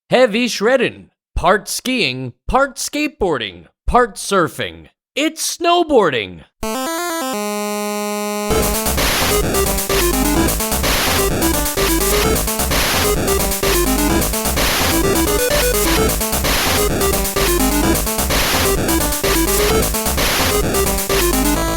Heavy Shreddin, part skiing, part skateboarding, part surfing. It's snowboarding.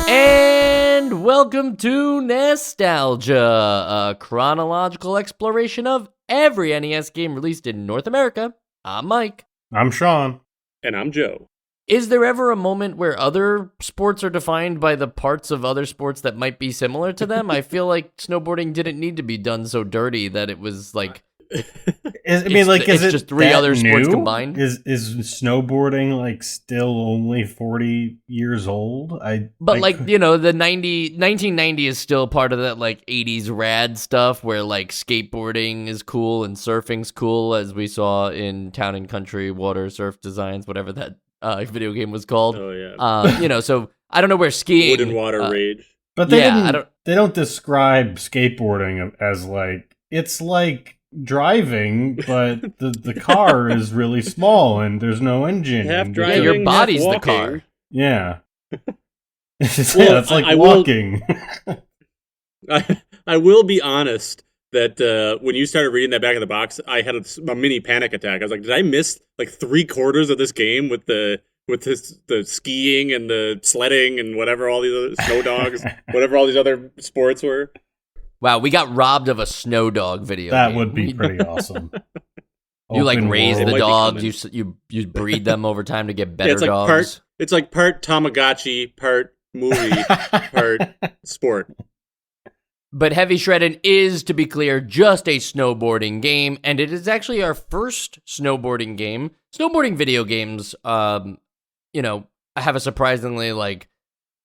And welcome to Nostalgia, a chronological exploration of every NES game released in North America. I'm Mike. I'm Sean. And I'm Joe. Is there ever a moment where other sports are defined by the parts of other sports that might be similar to them? I feel like snowboarding didn't need to be done so dirty that it was like... Is it just three other sports combined? Is snowboarding like still only 40 years old? The 1990 is still part of that like 80s rad stuff where like skateboarding is cool and surfing's cool, as we saw in Town and Country Water Surf Designs, whatever that video game was called. Oh yeah. So I don't know where skiing, Wood and Water Rage. But they don't describe skateboarding as like it's like driving, but the car is really small and there's no engine. Half driving, your body's half the car. walking. Yeah. It's like I walking. I will be honest that when you started reading that back of the box, I had a mini panic attack. I was like, did I miss like 3/4 of this game with the skiing and the sledding and whatever all these other snow dogs, whatever all these other sports were? Wow, we got robbed of a snow dog video That game. would be pretty awesome. You like Open raise world. the dogs, you breed them over time to get better dogs. It's like part Tamagotchi, part movie, part sport. But Heavy Shreddin is, to be clear, just a snowboarding game, and it is actually our first snowboarding game. Snowboarding video games, have a surprisingly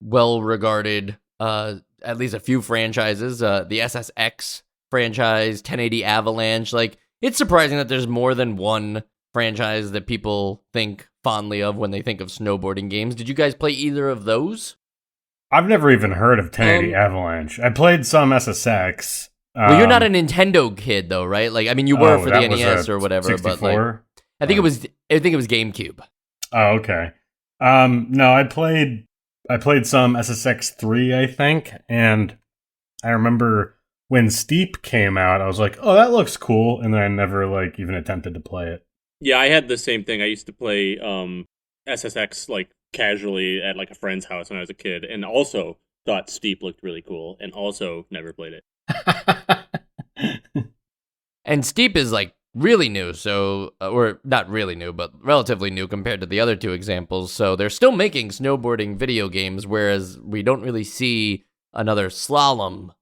well-regarded, at least a few franchises. The SSX franchise, 1080 Avalanche. It's surprising that there's more than one franchise that people think fondly of when they think of snowboarding games. Did you guys play either of those? I've never even heard of 1080 Avalanche. I played some SSX. Well, you're not a Nintendo kid, though, right? You were for the NES or whatever. 64? But I think it was GameCube. Oh, okay. No, I played some SSX 3, I think, and I remember when Steep came out, I was like, "Oh, that looks cool," and then I never even attempted to play it. Yeah, I had the same thing. I used to play SSX casually at a friend's house when I was a kid, and also thought Steep looked really cool, and also never played it. And Steep is really new, so or not really new, but relatively new compared to the other two examples. So they're still making snowboarding video games, whereas we don't really see another Slalom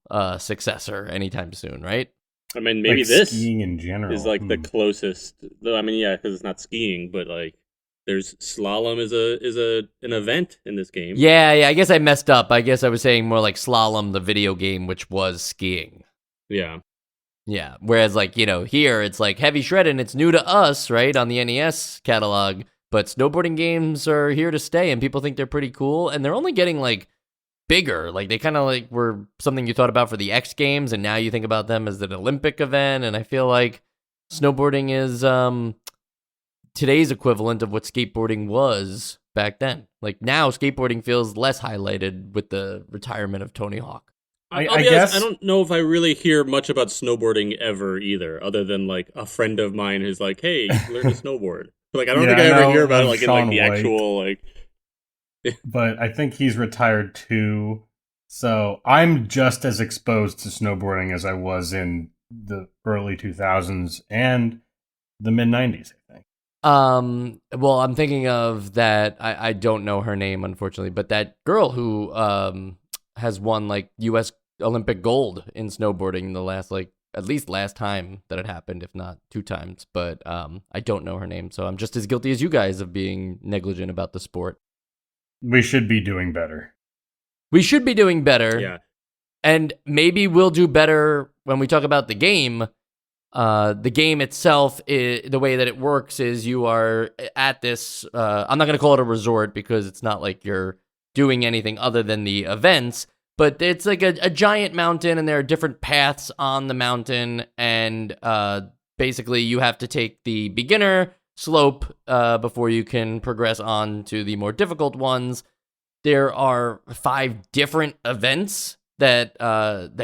successor anytime soon, right? I mean, maybe this skiing in general is the closest. I mean, yeah, because it's not skiing, but there's Slalom is an event in this game. Yeah. I guess I messed up. I guess I was saying more like Slalom, the video game, which was skiing. Yeah. Yeah. Whereas here it's Heavy Shreddin. It's new to us, right, on the NES catalog. But snowboarding games are here to stay, and people think they're pretty cool. And they're only getting bigger. They kind of were something you thought about for the X Games, and now you think about them as an Olympic event. And I feel like snowboarding is today's equivalent of what skateboarding was back then. Now skateboarding feels less highlighted with the retirement of Tony Hawk. I guess I don't know if I really hear much about snowboarding ever either, other than a friend of mine who's hey, you learn to snowboard. But I don't think I ever hear about it in the actual But I think he's retired too. So I'm just as exposed to snowboarding as I was in the early 2000s and the mid 90s, I think. Well, I'm thinking of that. I don't know her name, unfortunately, but that girl who has won U.S. Olympic gold in snowboarding the last at least last time that it happened, if not 2 times. But I don't know her name, so I'm just as guilty as you guys of being negligent about the sport. We should be doing better. Yeah. And maybe we'll do better when we talk about the game. The game itself, the way that it works is you are at this, I'm not going to call it a resort because it's not you're doing anything other than the events, but it's a giant mountain and there are different paths on the mountain, and basically you have to take the beginner slope before you can progress on to the more difficult ones. There are 5 different events that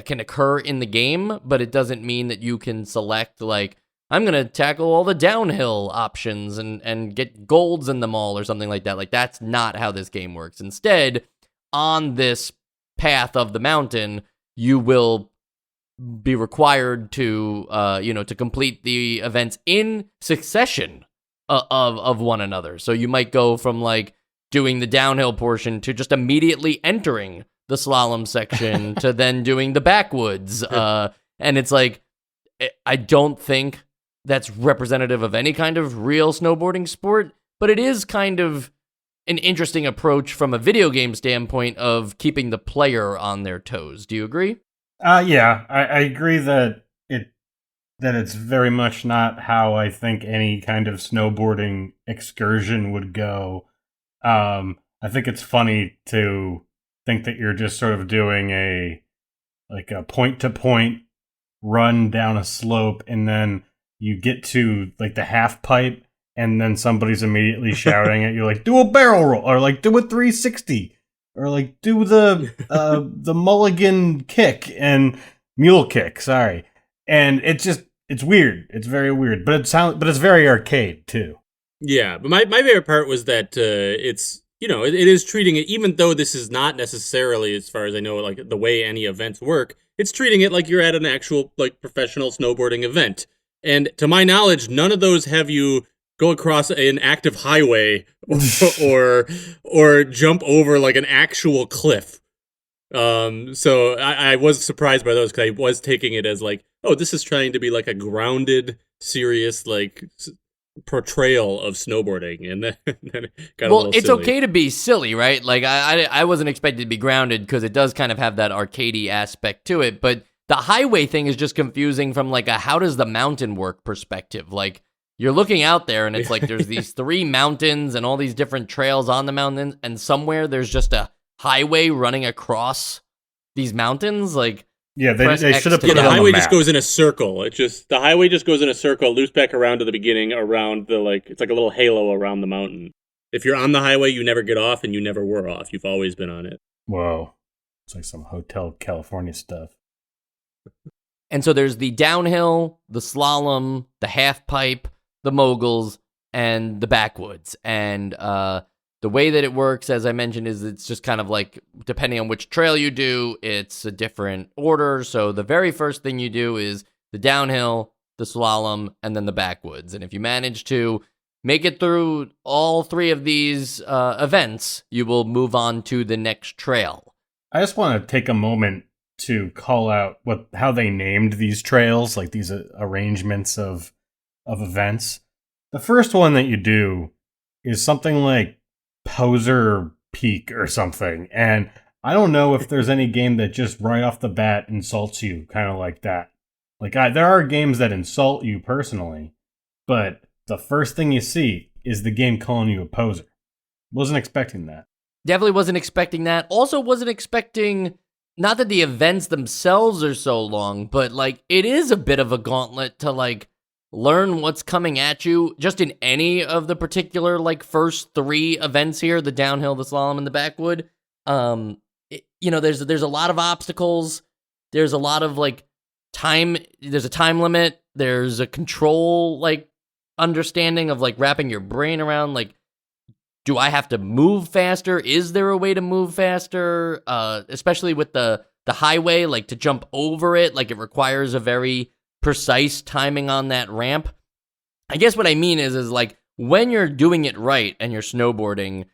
can occur in the game, but it doesn't mean that you can select, like, I'm going to tackle all the downhill options and get golds in them all or something like that. Like, that's not how this game works. Instead, on this path of the mountain, you will be required to, to complete the events in succession of one another. So you might go from, like, doing the downhill portion to just immediately entering the slalom section to then doing the backwoods. And it's like, I don't think that's representative of any kind of real snowboarding sport, but it is kind of an interesting approach from a video game standpoint of keeping the player on their toes. Do you agree? Yeah, I agree that it's very much not how I think any kind of snowboarding excursion would go. I think it's funny to think that you're just sort of doing a point-to-point run down a slope, and then you get to, like, the half pipe, and then somebody's immediately shouting at you, like, do a barrel roll, or, like, do a 360, or, like, do the mulligan kick and mule kick. Sorry, and it's weird. It's very weird, but it's very arcade too. Yeah, but my favorite part was that it's, it is treating it, even though this is not necessarily, as far as I know, like the way any events work, it's treating it like you're at an actual, like, professional snowboarding event. And to my knowledge, none of those have you go across an active highway or jump over, like, an actual cliff. So I was surprised by those, because I was taking it as, like, oh, this is trying to be like a grounded, serious, like, portrayal of snowboarding, and then it got a little it's silly. okay to be silly, right? Like, I wasn't expected to be grounded, because it does kind of have that arcadey aspect to it, but the highway thing is just confusing from, like, a how does the mountain work perspective. Like, you're looking out there, and it's like there's these 3 mountains and all these different trails on the mountains, and somewhere there's just a highway running across these mountains. Like, yeah, they should have put it on the highway map. just goes in a circle. The highway just goes in a circle, loops back around to the beginning, around the, like, it's like a little halo around the mountain. If you're on the highway, you never get off, and you never were off. You've always been on it. Whoa, it's like some Hotel California stuff. And so there's the downhill, the slalom, the half pipe, the moguls, and the backwoods. And the way that it works, as I mentioned, is it's just kind of like, depending on which trail you do, it's a different order. So the very first thing you do is the downhill, the slalom, and then the backwoods. And if you manage to make it through all 3 of these events, you will move on to the next trail. I just want to take a moment to call out how they named these trails, like these arrangements of events. The first one that you do is something like Poser Peak or something, and I don't know if there's any game that just right off the bat insults you kind of like that. Like, there are games that insult you personally, but the first thing you see is the game calling you a poser. Wasn't expecting that. Definitely wasn't expecting that. Also wasn't expecting, not that the events themselves are so long, but, like, it is a bit of a gauntlet to, like, learn what's coming at you just in any of the particular, like, first 3 events here, the downhill, the slalom, and the backwood. There's a lot of obstacles. There's a lot of, like, time. There's a time limit. There's a control, like, understanding of, like, wrapping your brain around, like, do I have to move faster? Is there a way to move faster? Especially with the highway, like, to jump over it, like, it requires a very precise timing on that ramp. I guess what I mean is like, when you're doing it right and you're snowboarding,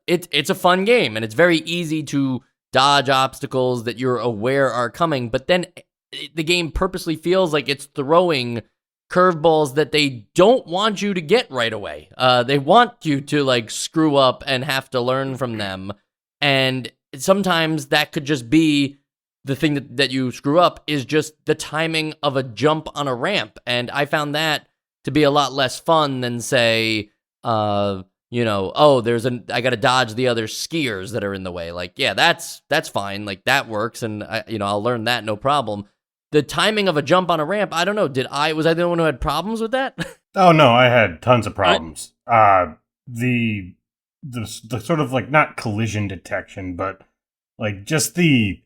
it's a fun game, and it's very easy to dodge obstacles that you're aware are coming, but then the game purposely feels like it's throwing curveballs that they don't want you to get right away. They want you to, like, screw up and have to learn from them, and sometimes that could just be the thing that you screw up is just the timing of a jump on a ramp. And I found that to be a lot less fun than, say, I got to dodge the other skiers that are in the way. Like, yeah, that's fine. Like, that works. And I'll learn that, no problem. the timing of a jump on a ramp, I don't know. Was I the only one who had problems with that? Oh no, I had tons of problems. The sort of like not collision detection, but like just the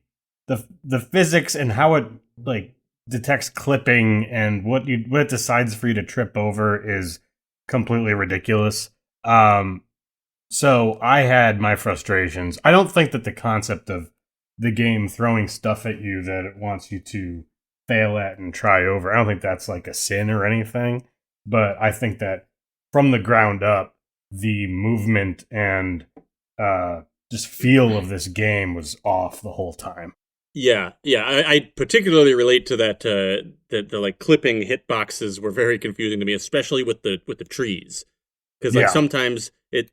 physics and how it like detects clipping and what it decides for you to trip over is completely ridiculous. So I had my frustrations. I don't think that the concept of the game throwing stuff at you that it wants you to fail at and try over, I don't think that's like a sin or anything. But I think that from the ground up, the movement and just feel of this game was off the whole time. Yeah. I particularly relate to that. That the like clipping hitboxes were very confusing to me, especially with the trees, because like sometimes it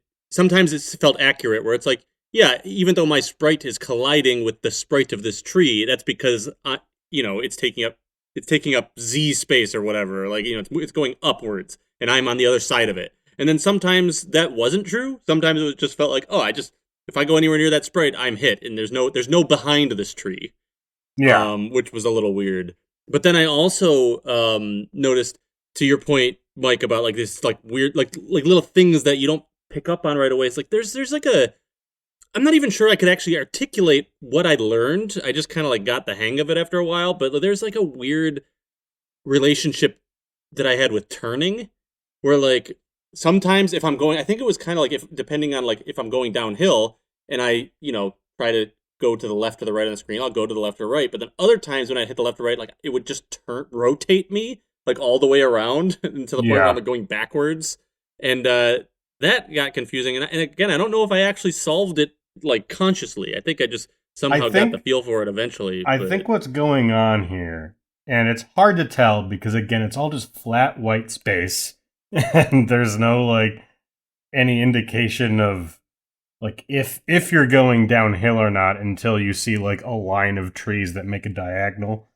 felt accurate where it's like, yeah, even though my sprite is colliding with the sprite of this tree, that's because it's taking up Z space or whatever. Like, it's going upwards, and I'm on the other side of it. And then sometimes that wasn't true. Sometimes it just felt like, if I go anywhere near that sprite, I'm hit, and there's no behind this tree. Yeah, which was a little weird. But then I also noticed, to your point, Mike, about like this like weird like little things that you don't pick up on right away. It's like there's like I'm not even sure I could actually articulate what I learned. I just kind of like got the hang of it after a while. But there's like a weird relationship that I had with turning, where like sometimes if I'm going, I think it was kind of like depending on like if I'm going downhill and I try to go to the left or the right on the screen, I'll go to the left or right. But then other times when I hit the left or right, like it would just rotate me like all the way around until the point where I'm like going backwards, and that got confusing. And again, I don't know if I actually solved it like consciously. I think I just somehow got the feel for it eventually. I think what's going on here, and it's hard to tell because again, it's all just flat white space, and there's no like any indication of like if you're going downhill or not until you see like a line of trees that make a diagonal.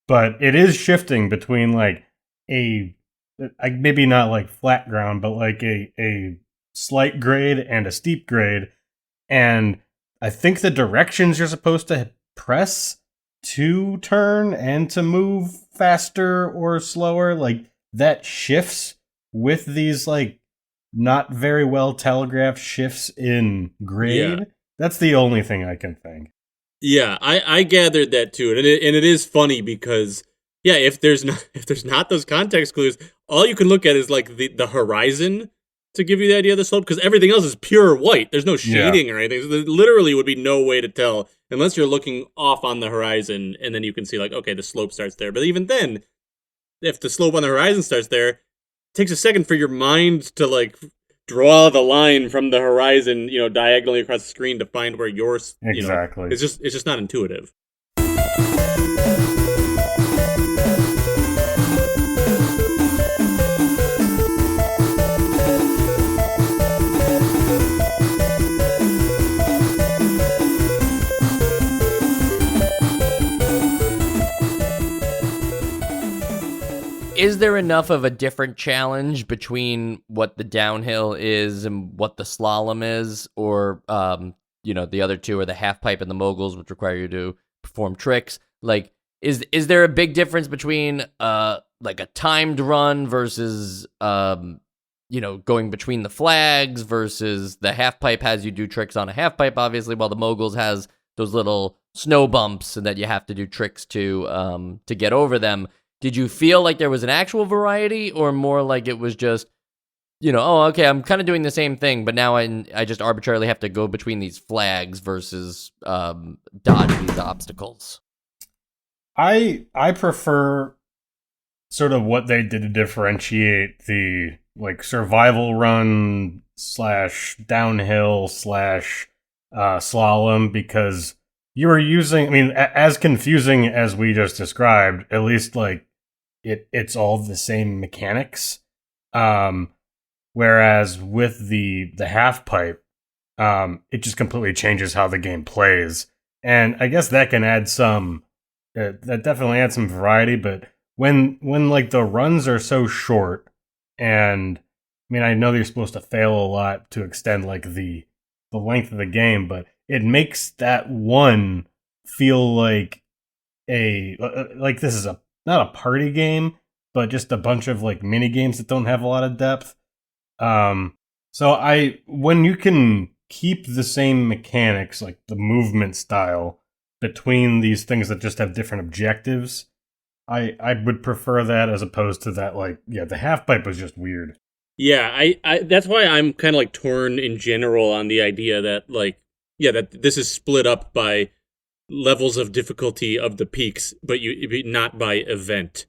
But it is shifting between like maybe not like flat ground, but like a slight grade and a steep grade. And I think the directions you're supposed to press to turn and to move faster or slower, like that shifts with these like not very well telegraphed shifts in grade. Yeah. That's the only thing I can think. Yeah, I gathered that too, and it is funny because if there's not those context clues, all you can look at is like the horizon to give you the idea of the slope, because everything else is pure white. There's no shading or anything. So there literally would be no way to tell unless you're looking off on the horizon, and then you can see like, okay, the slope starts there. But even then, if the slope on the horizon starts there, it takes a second for your mind to like draw the line from the horizon, diagonally across the screen to find where yours. Exactly. It's just not intuitive. Is there enough of a different challenge between what the downhill is and what the slalom is, or the other two are the halfpipe and the moguls, which require you to perform tricks? Like, is there a big difference between like a timed run versus going between the flags versus the halfpipe has you do tricks on a halfpipe, obviously, while the moguls has those little snow bumps and that you have to do tricks to get over them? Did you feel like there was an actual variety, or more like it was just, okay, I'm kind of doing the same thing, but now I just arbitrarily have to go between these flags versus dodge these obstacles? I prefer sort of what they did to differentiate the like survival run / downhill / slalom, because you were using, I mean, as confusing as we just described, at least like it's all the same mechanics. Whereas with the half pipe, it just completely changes how the game plays. And I guess that can add that definitely adds some variety, but when like the runs are so short, and I mean, I know you're supposed to fail a lot to extend like the length of the game, but it makes that one feel like like this is not a party game, but just a bunch of like mini games that don't have a lot of depth. So when you can keep the same mechanics, like the movement style, between these things that just have different objectives, I would prefer that as opposed to that. Like, yeah, the half pipe was just weird. Yeah, I that's why I'm kind of like torn in general on the idea that like, yeah, that this is split up by levels of difficulty of the peaks, but not by event,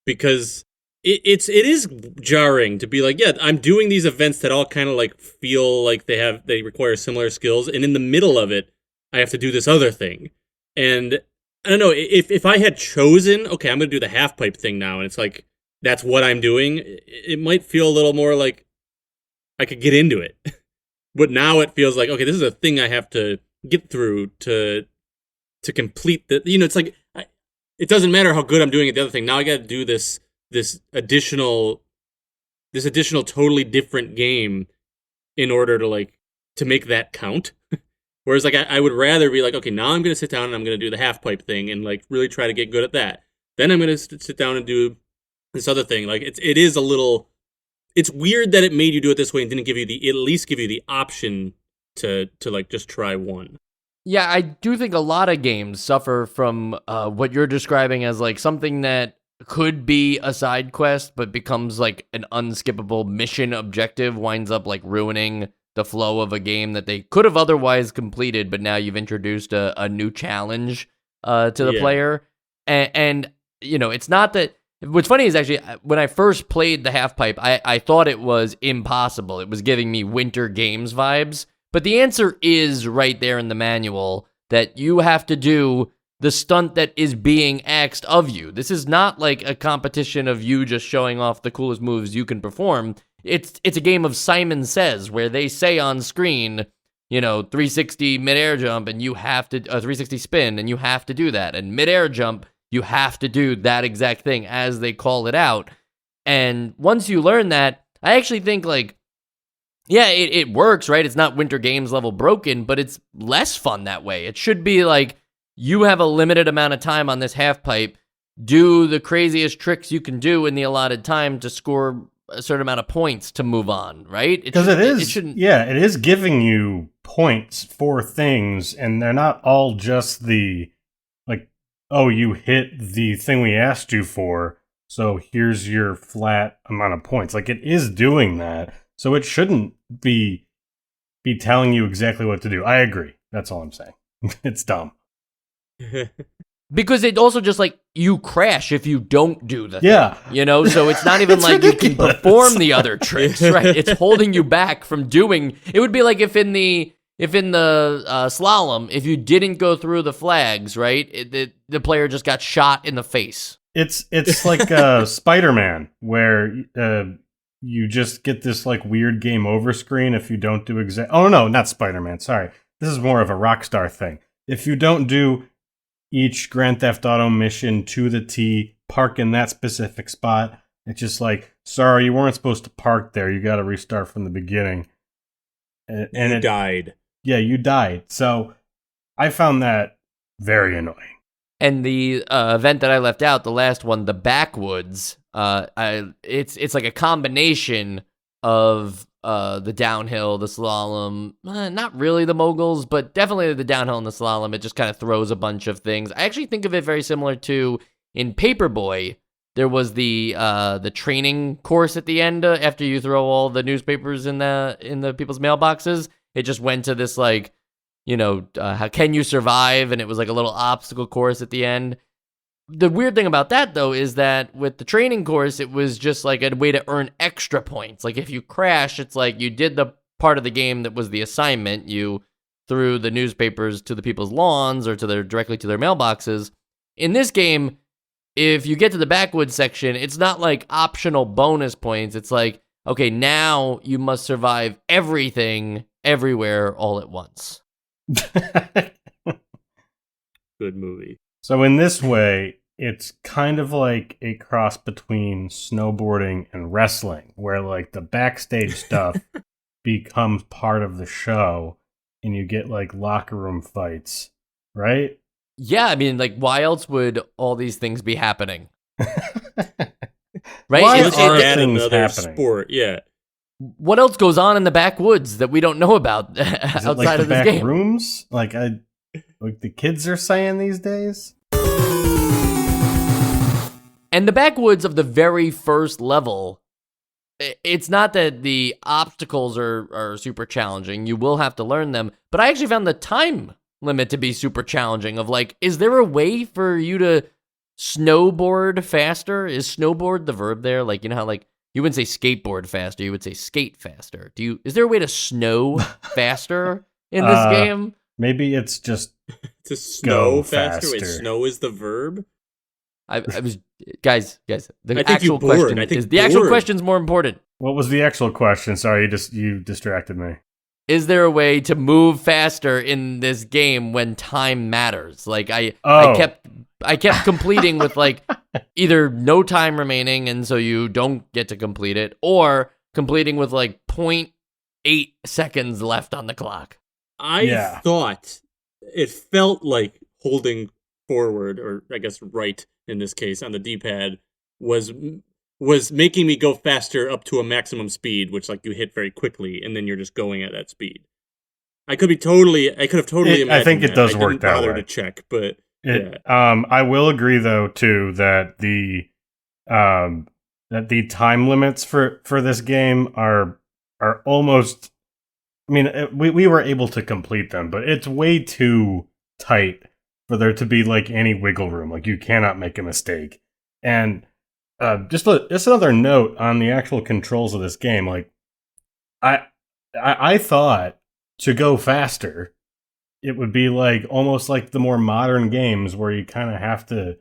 because it is jarring to be like, yeah, I'm doing these events that all kind of like feel like they require similar skills, and in the middle of it, I have to do this other thing, and I don't know if I had chosen, okay, I'm gonna do the half pipe thing now, and it's like that's what I'm doing, it might feel a little more like I could get into it, but now it feels like, okay, this is a thing I have to get through to complete the, it's like, it doesn't matter how good I'm doing at the other thing. Now I got to do this additional totally different game in order to make that count. Whereas like I would rather be like, okay, now I'm going to sit down and I'm going to do the half pipe thing and like really try to get good at that. Then I'm going to sit down and do this other thing. Like it is a little, it's weird that it made you do it this way and didn't at least give you the option to like just try one. Yeah, I do think a lot of games suffer from what you're describing as like something that could be a side quest but becomes like an unskippable mission objective, winds up like ruining the flow of a game that they could have otherwise completed, but now you've introduced a new challenge to the player. And it's not that. What's funny is actually when I first played the half pipe, I thought it was impossible. It was giving me Winter Games vibes. But the answer is right there in the manual that you have to do the stunt that is being asked of you. This is not like a competition of you just showing off the coolest moves you can perform. It's a game of Simon Says, where they say on screen, 360 midair jump, and you have to, 360 spin, and you have to do that. And midair jump, you have to do that exact thing as they call it out. And once you learn that, I actually think like, yeah, it works, right? It's not Winter Games level broken, but it's less fun that way. It should be like, you have a limited amount of time on this half pipe, do the craziest tricks you can do in the allotted time to score a certain amount of points to move on, right? Because it is giving you points for things, and they're not all just the, like, oh, you hit the thing we asked you for, so here's your flat amount of points. Like, it is doing that. So it shouldn't be telling you exactly what to do. I agree. That's all I'm saying. It's dumb. Because it also just like you crash if you don't do the thing, so it's not even it's like ridiculous. You can perform the other tricks, right? It's holding you back from doing. It would be like if in the slalom, if you didn't go through the flags, right, the player just got shot in the face. It's like Spider-Man, where you just get this like weird game over screen if you don't do Oh no, not Spider-Man. Sorry, this is more of a Rockstar thing. If you don't do each Grand Theft Auto mission to the T, park in that specific spot, it's just like, sorry, you weren't supposed to park there. You got to restart from the beginning. And it died. Yeah, you died. So I found that very annoying. And the event that I left out, the last one, the Backwoods, it's like a combination of the downhill, the slalom, not really the moguls, but definitely the downhill and the slalom. It just kind of throws a bunch of things. I actually think of it very similar to in Paperboy. There was the training course at the end after you throw all the newspapers in the people's mailboxes. It just went to this like, how can you survive? And it was like a little obstacle course at the end. The weird thing about that, though, is that with the training course, it was just like a way to earn extra points. Like if you crash, it's like you did the part of the game that was the assignment. You threw the newspapers to the people's lawns or directly to their mailboxes. In this game, if you get to the backwoods section, it's not like optional bonus points. It's like, okay, now you must survive everything, everywhere, all at once. Good movie. So in this way, it's kind of like a cross between snowboarding and wrestling, where like the backstage stuff becomes part of the show and you get like locker room fights, right? Yeah, I mean, like, why else would all these things be happening? Right? Why Let's are add things another happening? sport. Yeah. What else goes on in the backwoods that we don't know about Is it outside like the of this back game? rooms? Like the kids are saying these days? And the backwoods of the very first level, it's not that the obstacles are super challenging. You will have to learn them. But I actually found the time limit to be super challenging of like, is there a way for you to snowboard faster? Is snowboard the verb there? Like, you know how like you wouldn't say skateboard faster, you would say skate faster. Is there a way to snow faster in this game? Maybe it's just To snow go faster. Wait, faster. snow is the verb? I was guys. The I think actual you bored. question I think is the actual bored. question's more important. what was the actual question? Sorry, you distracted me. Is there a way to move faster in this game when time matters? Like I kept completing with like either no time remaining and so you don't get to complete it, or completing with like 0.8 seconds left on the clock. I thought it felt like holding forward, or I guess right in this case, on the D-pad was making me go faster up to a maximum speed, which like you hit very quickly, and then you're just going at that speed. I could have totally imagined I think it that. does I work didn't that bother way. to check, but I will agree though too that the time limits for this game are almost. I mean, we were able to complete them, but it's way too tight for there to be like any wiggle room. Like you cannot make a mistake. And just another note on the actual controls of this game. Like I thought to go faster, it would be like almost like the more modern games where you kind of have to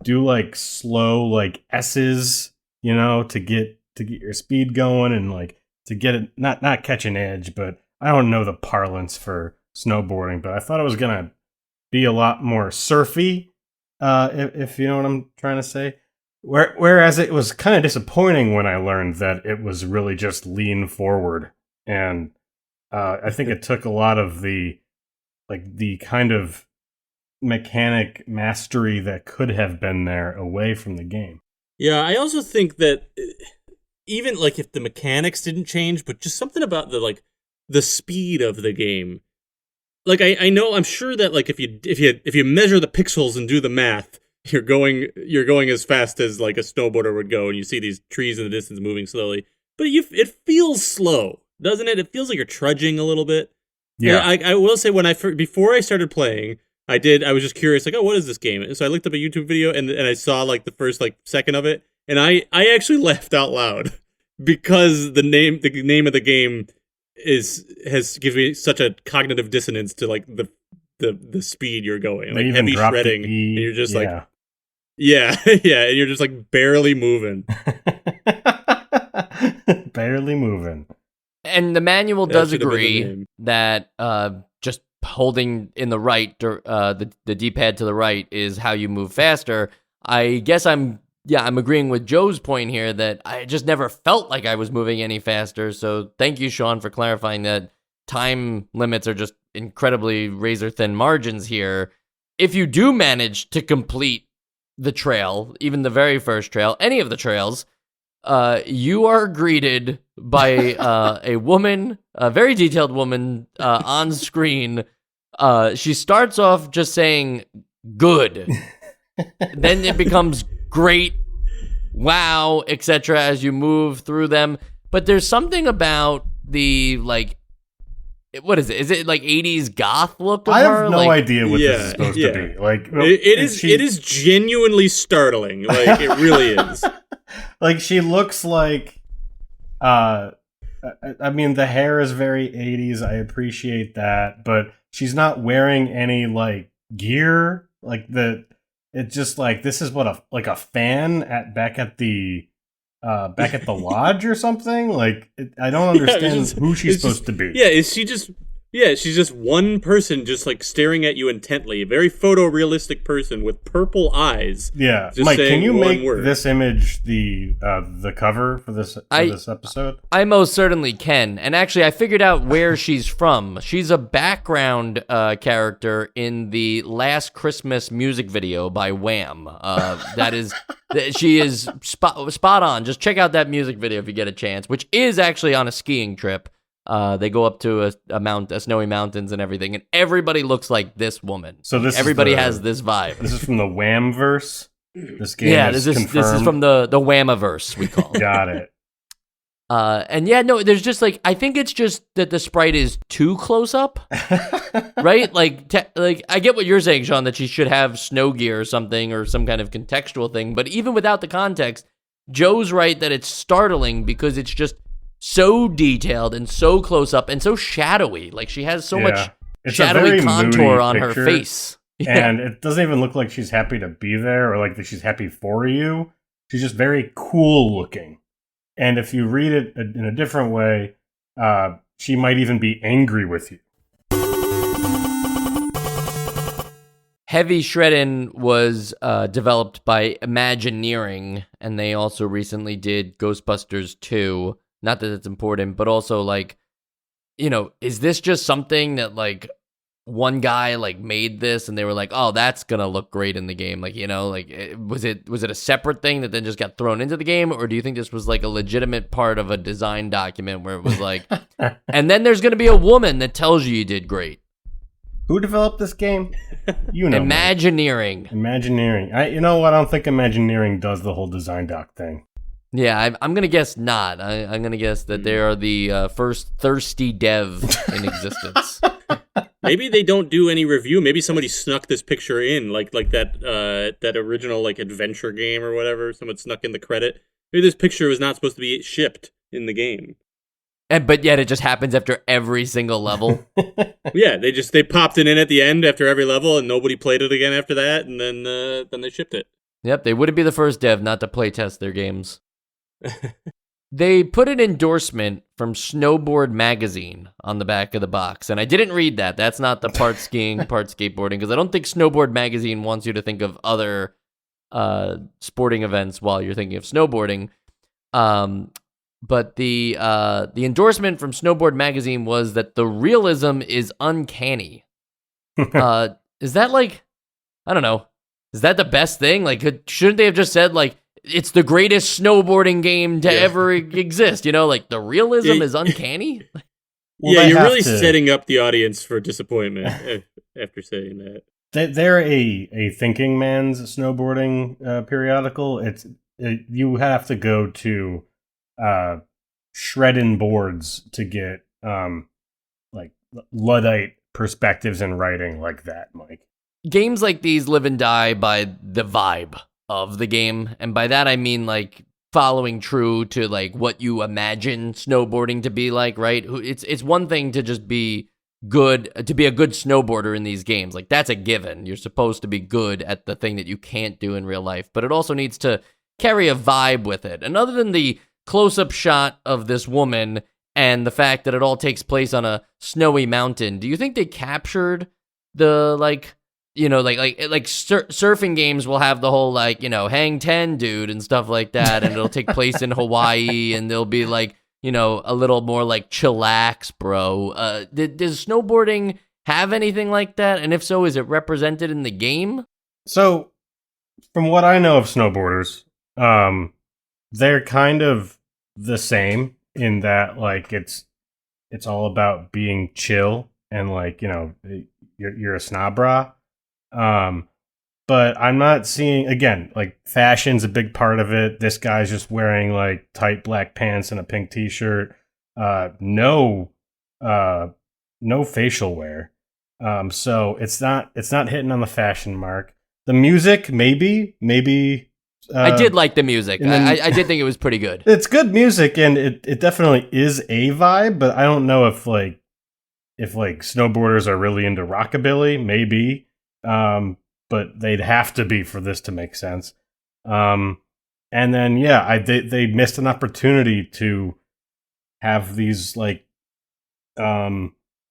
do like slow like S's, to get your speed going and like to get it not catch an edge. But I don't know the parlance for snowboarding, but I thought it was gonna be a lot more surfy, if you know what I'm trying to say. Whereas it was kind of disappointing when I learned that it was really just lean forward, and I think it took a lot of the kind of mechanic mastery that could have been there away from the game. yeah, I also think that even like if the mechanics didn't change, but just something about the speed of the game. Like I'm sure that like if you measure the pixels and do the math, you're going as fast as like a snowboarder would go, and you see these trees in the distance moving slowly. But it feels slow, doesn't it? It feels like you're trudging a little bit. Yeah, I will say before I started playing, I was just curious, like, oh, what is this game? And so I looked up a YouTube video and I saw like the first like second of it, and I actually laughed out loud because the name of the game has given me such a cognitive dissonance to like the speed you're going, They like even heavy dropped the shredding, E, and you're just like, yeah. yeah, and you're just like barely moving. Barely moving. And the manual That does should have been the agree name. that just holding in the right, the D-pad to the right is how you move faster. I guess I'm agreeing with Joe's point here that I just never felt like I was moving any faster. So thank you, Sean, for clarifying that time limits are just incredibly razor-thin margins here. If you do manage to complete the trail, even the very first trail, any of the trails, you are greeted by a woman, a very detailed woman on screen. She starts off just saying, good. Then it becomes great, wow, etc. as you move through them. But there's something about the, like, what is it? Is it like 80s goth look of I her? have no Like, idea what this is supposed to be. Like It is genuinely startling. Like it really is. Like she looks like I mean the hair is very 80s. I appreciate that, but she's not wearing any like gear. Like it's just like this is what a fan back at the lodge or something. Like I don't understand who she's supposed to be. Yeah, is she just Yeah, she's just one person just like staring at you intently. A very photorealistic person with purple eyes. Yeah, Just Mike, saying can you one make word. this image the cover for this episode? I most certainly can. And actually, I figured out where she's from. She's a background character in the Last Christmas music video by Wham. She is spot on. Just check out that music video if you get a chance, which is actually on a skiing trip. They go up to a snowy mountains and everything, and everybody looks like this woman. So everybody has this vibe. This is from the Whamverse. This game this is from the Whamiverse, we call it. Got it. And yeah, no, there's just like, I think it's just that the sprite is too close up, right? Like I get what you're saying, Sean, that she should have snow gear or something or some kind of contextual thing. But even without the context, Joe's right that it's startling because it's just so detailed and so close up and so shadowy. Like she has so much shadowy contour on her face. And it doesn't even look like she's happy to be there or like that she's happy for you. She's just very cool looking. And if you read it in a different way, she might even be angry with you. Heavy Shreddin was developed by Imagineering, and they also recently did Ghostbusters 2. Not that it's important, but also, like, you know, is this just something that, like, one guy, like, made this, and they were like, oh, that's gonna look great in the game? Like, you know, like, was it a separate thing that then just got thrown into the game, or do you think this was, like, a legitimate part of a design document where it was like, and then there's gonna be a woman that tells you did great? Who developed this game? You know, Imagineering. Imagineering. You know what? I don't think Imagineering does the whole design doc thing. Yeah, I'm going to guess not. I'm going to guess that they are the first thirsty dev in existence. Maybe they don't do any review. Maybe somebody snuck this picture in, like that original like adventure game or whatever. Someone snuck in the credit. Maybe this picture was not supposed to be shipped in the game. But yet it just happens after every single level. Yeah, they popped it in at the end after every level, and nobody played it again after that, and then they shipped it. Yep, they wouldn't be the first dev not to play test their games. They put an endorsement from Snowboard Magazine on the back of the box, and I didn't read that. That's not the part skiing, part skateboarding, because I don't think Snowboard Magazine wants you to think of other sporting events while you're thinking of snowboarding. But the endorsement from Snowboard Magazine was that the realism is uncanny. Is that like, I don't know, is that the best thing? Like, shouldn't they have just said, like, it's the greatest snowboarding game to ever exist? You know, like, the realism is uncanny? Well, you're really setting up the audience for disappointment after saying that. They're a thinking man's snowboarding periodical. You have to go to Shreddin boards to get like Luddite perspectives in writing like that, Mike. Games like these live and die by the vibe of the game, and by that I mean like following true to like what you imagine snowboarding to be like, right? It's one thing to just be good, to be a good snowboarder in these games. Like, that's a given. You're supposed to be good at the thing that you can't do in real life, but it also needs to carry a vibe with it. And other than the close-up shot of this woman and the fact that it all takes place on a snowy mountain, do you think they captured the, like, you know, like surfing games will have the whole, like, you know, hang 10 dude and stuff like that, and it'll take place in Hawaii, and there'll be, like, you know, a little more like chillax, bro. Does snowboarding have anything like that? And if so, is it represented in the game? So, from what I know of snowboarders, they're kind of the same in that, like, it's all about being chill and, like, you know, you're a snobra. But I'm not seeing, again, like, fashion's a big part of it. This guy's just wearing, like, tight black pants and a pink t-shirt. No facial wear. So it's not hitting on the fashion mark. The music, maybe. I did like the music. I did think it was pretty good. It's good music, and it definitely is a vibe, but I don't know if snowboarders are really into rockabilly, maybe. But they'd have to be for this to make sense. And then, yeah, they missed an opportunity to have these, like,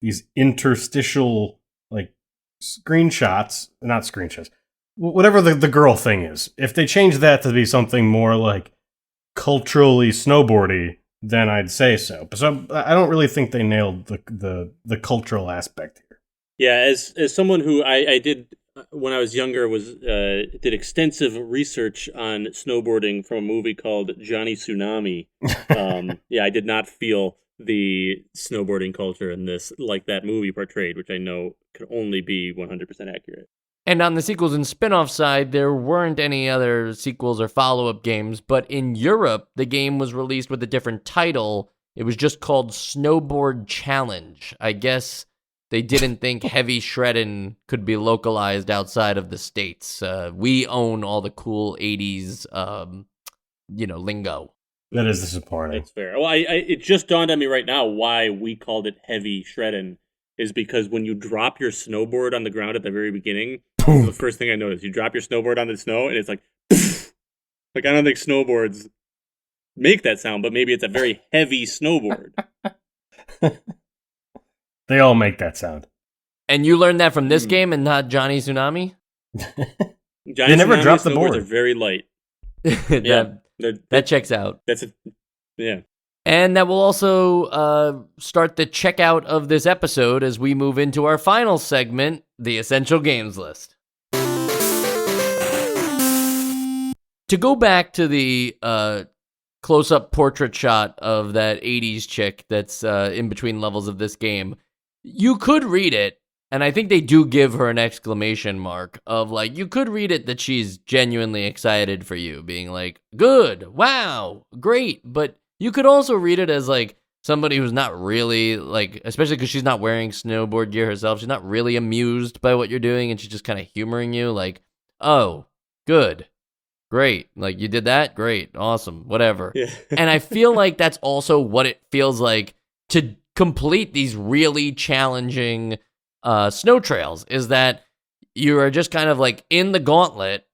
these interstitial like screenshots, not screenshots, whatever the girl thing is. If they change that to be something more like culturally snowboardy, then I'd say so. But so I don't really think they nailed the cultural aspect here. Yeah, as someone who I did when I was younger did extensive research on snowboarding from a movie called Johnny Tsunami. I did not feel the snowboarding culture in this like that movie portrayed, which I know could only be 100% accurate. And on the sequels and spin-off side, there weren't any other sequels or follow-up games, but in Europe, the game was released with a different title. It was just called Snowboard Challenge. I guess they didn't think Heavy Shreddin could be localized outside of the States. We own all the cool 80s, lingo. That is disappointing. That's fair. Well, it just dawned on me right now why we called it Heavy Shreddin is because when you drop your snowboard on the ground at the very beginning, the first thing I noticed, you drop your snowboard on the snow and it's like, like I don't think snowboards make that sound, but maybe it's a very heavy snowboard. They all make that sound. And you learned that from this game and not Johnny Tsunami? They never dropped the board. They're very light. That checks out. Yeah. And that will also start the checkout of this episode as we move into our final segment, the Essential Games List. To go back to the close-up portrait shot of that 80s chick that's in between levels of this game, you could read it, and I think they do give her an exclamation mark of, like, you could read it that she's genuinely excited for you, being like, good, wow, great, but you could also read it as, like, somebody who's not really, like, especially because she's not wearing snowboard gear herself, she's not really amused by what you're doing, and she's just kind of humoring you, like, oh, good, great, like, you did that, great, awesome, whatever. Yeah. And I feel like that's also what it feels like to complete these really challenging snow trails, is that you are just kind of, like, in the gauntlet,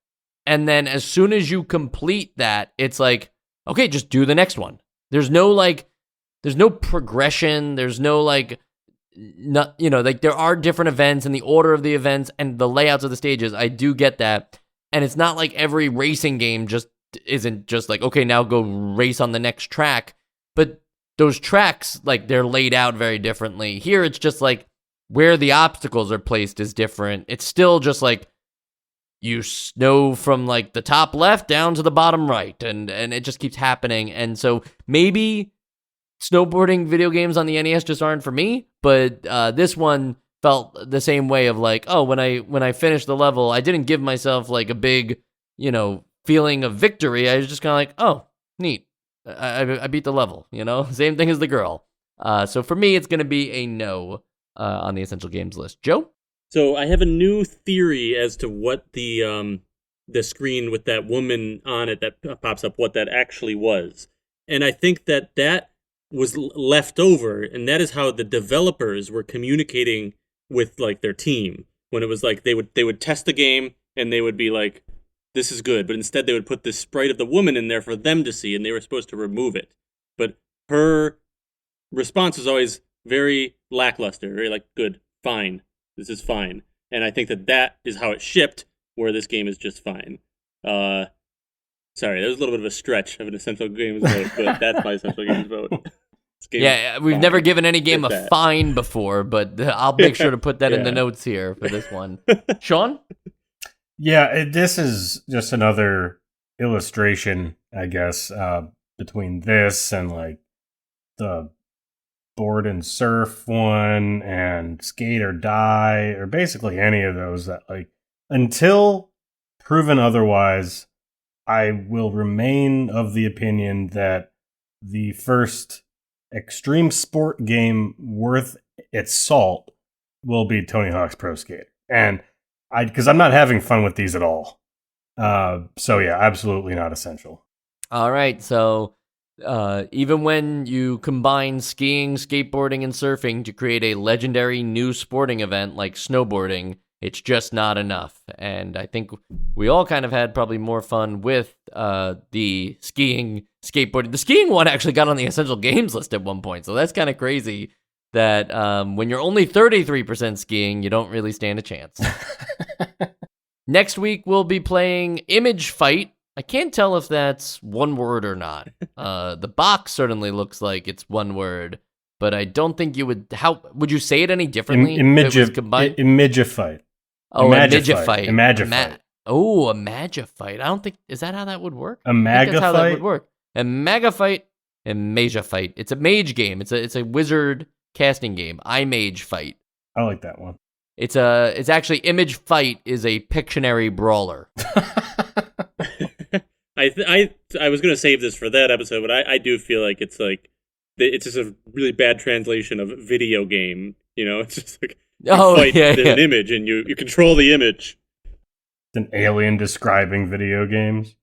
and then as soon as you complete that, it's like, okay, just do the next one. There's no progression. There's no, like, there are different events and the order of the events and the layouts of the stages. I do get that. And it's not like every racing game just isn't just like, okay, now go race on the next track. But those tracks, like, they're laid out very differently. Here, it's just like where the obstacles are placed is different. It's still just like, you snow from, like, the top left down to the bottom right, and it just keeps happening. And so maybe snowboarding video games on the NES just aren't for me, but this one felt the same way of, like, oh, when I finished the level, I didn't give myself, like, a big, feeling of victory. I was just kind of like, oh, neat. I beat the level, Same thing as the girl. So for me, it's going to be a no on the Essential Games list. Joe? So I have a new theory as to what the screen with that woman on it that pops up, what that actually was. And I think that was left over, and that is how the developers were communicating with, like, their team. When it was like they would test the game and they would be like, this is good, but instead they would put this sprite of the woman in there for them to see, and they were supposed to remove it. But her response was always very lackluster, very like, good, fine. This is fine. And I think that is how it shipped, where this game is just fine. Sorry, that was a little bit of a stretch of an Essential Games vote, but that's my Essential Games vote. Yeah, we've never given any game a fine before, but I'll make sure to put that in the notes here for this one. Sean? Yeah, this is just another illustration, I guess, between this and, like, the board and surf one and skate or die, or basically any of those that, like, until proven otherwise, I will remain of the opinion that the first extreme sport game worth its salt will be Tony Hawk's Pro Skater. And because I'm not having fun with these at all. So yeah, absolutely not essential. All right, so even when you combine skiing, skateboarding, and surfing to create a legendary new sporting event like snowboarding, it's just not enough. And I think we all kind of had probably more fun with the skiing, skateboarding. The skiing one actually got on the Essential Games list at one point, so that's kind of crazy that when you're only 33% skiing, you don't really stand a chance. Next week, we'll be playing Image Fight. I can't tell if that's one word or not. The box certainly looks like it's one word, but I don't think you would. How would you say it any differently? Imagifite. Oh, Imagifite. Imagifite. Imagifite. I don't think, is that how that would work? A magafite? That's how that would work. A magafite and Magafite. It's a mage game. It's a wizard casting game. Mage Fight. I like that one. It's actually Image Fight is a Pictionary brawler. I was gonna save this for that episode, but I do feel like it's just a really bad translation of video game. You know, it's just like an image and you control the image. It's an alien describing video games.